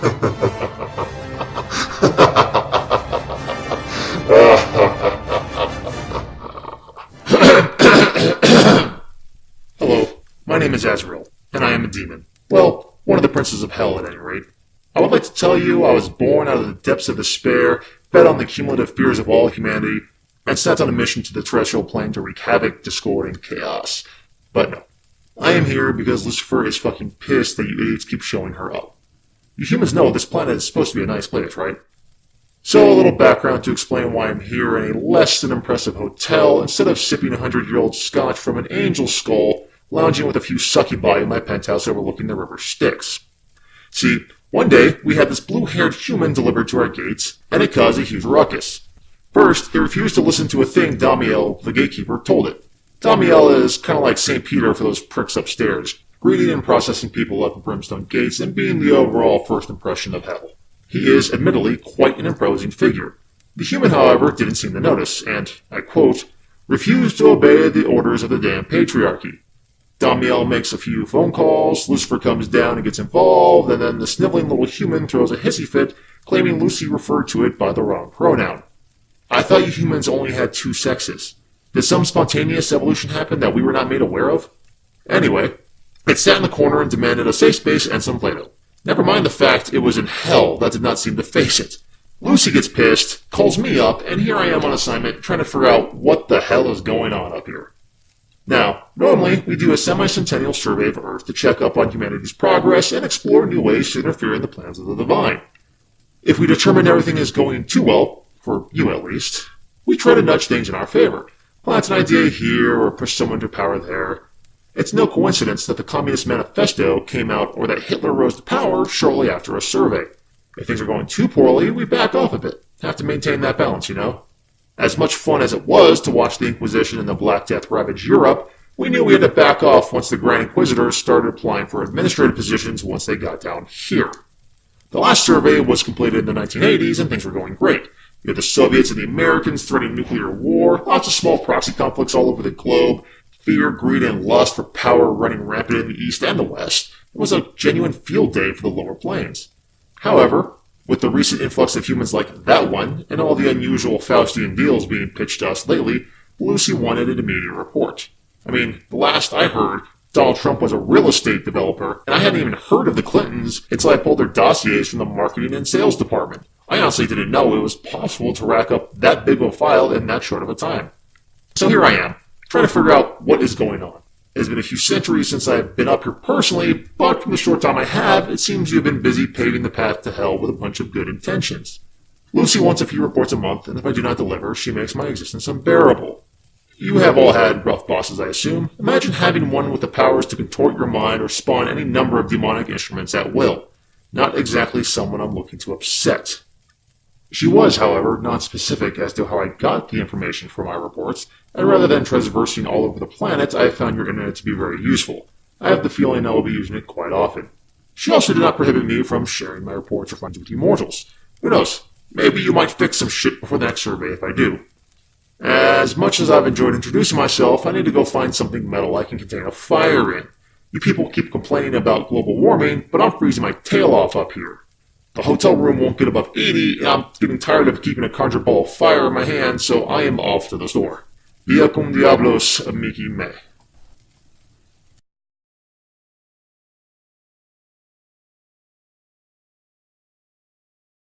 Hello, my name is Azrael, and I am a demon. Well, one of the princes of hell at any rate. I would like to tell you I was born out of the depths of despair, fed on the cumulative fears of all humanity, and sent on a mission to the terrestrial plane to wreak havoc, discord, and chaos. But no, I am here because Lucifer is fucking pissed that you idiots keep showing her up. You humans know this planet is supposed to be a nice place, right? So a little background to explain why I'm here in a less than impressive hotel instead of sipping 100-year-old scotch from an angel's skull, lounging with a few succubi in my penthouse overlooking the river Styx. See, one day we had this blue-haired human delivered to our gates, and it caused a huge ruckus. First, it refused to listen to a thing Damiel, the gatekeeper, told it. Damiel is kind of like St. Peter for those pricks upstairs, greeting and processing people at the brimstone gates and being the overall first impression of hell. He is, admittedly, quite an imposing figure. The human, however, didn't seem to notice, and, I quote, refused to obey the orders of the damn patriarchy. Damiel makes a few phone calls, Lucifer comes down and gets involved, and then the sniveling little human throws a hissy fit, claiming Lucy referred to it by the wrong pronoun. I thought you humans only had two sexes. Did some spontaneous evolution happen that we were not made aware of? Anyway, it sat in the corner and demanded a safe space and some Play-Doh. Never mind the fact it was in hell that did not seem to face it. Lucy gets pissed, calls me up, and here I am on assignment trying to figure out what the hell is going on up here. Now, normally we do a semi-centennial survey of Earth to check up on humanity's progress and explore new ways to interfere in the plans of the divine. If we determine everything is going too well, for you at least, we try to nudge things in our favor, plant an idea here or push someone to power there. It's no coincidence that the Communist Manifesto came out or that Hitler rose to power shortly after a survey. If things are going too poorly, we back off a bit. Have to maintain that balance, you know? As much fun as it was to watch the Inquisition and the Black Death ravage Europe, we knew we had to back off once the Grand Inquisitors started applying for administrative positions once they got down here. The last survey was completed in the 1980s and things were going great. You had the Soviets and the Americans threatening nuclear war, lots of small proxy conflicts all over the globe, fear, greed, and lust for power running rampant in the East and the West. It was a genuine field day for the lower planes. However, with the recent influx of humans like that one, and all the unusual Faustian deals being pitched to us lately, Lucy wanted an immediate report. I mean, the last I heard, Donald Trump was a real estate developer, and I hadn't even heard of the Clintons until I pulled their dossiers from the marketing and sales department. I honestly didn't know it was possible to rack up that big of a file in that short of a time. So here I am, trying to figure out what is going on. It has been a few centuries since I've been up here personally, but from the short time I have, it seems you've been busy paving the path to hell with a bunch of good intentions. Lucy wants a few reports a month, and if I do not deliver, she makes my existence unbearable. You have all had rough bosses, I assume. Imagine having one with the powers to contort your mind or spawn any number of demonic instruments at will. Not exactly someone I'm looking to upset. She was, however, non-specific as to how I got the information for my reports, and rather than traversing all over the planet, I found your internet to be very useful. I have the feeling I will be using it quite often. She also did not prohibit me from sharing my reports or findings with you mortals. Who knows? Maybe you might fix some shit before the next survey if I do. As much as I've enjoyed introducing myself, I need to go find something metal I can contain a fire in. You people keep complaining about global warming, but I'm freezing my tail off up here. The hotel room won't get above 80, and I'm getting tired of keeping a conjure ball of fire in my hand, so I am off to the store. Via con diablos, amici me.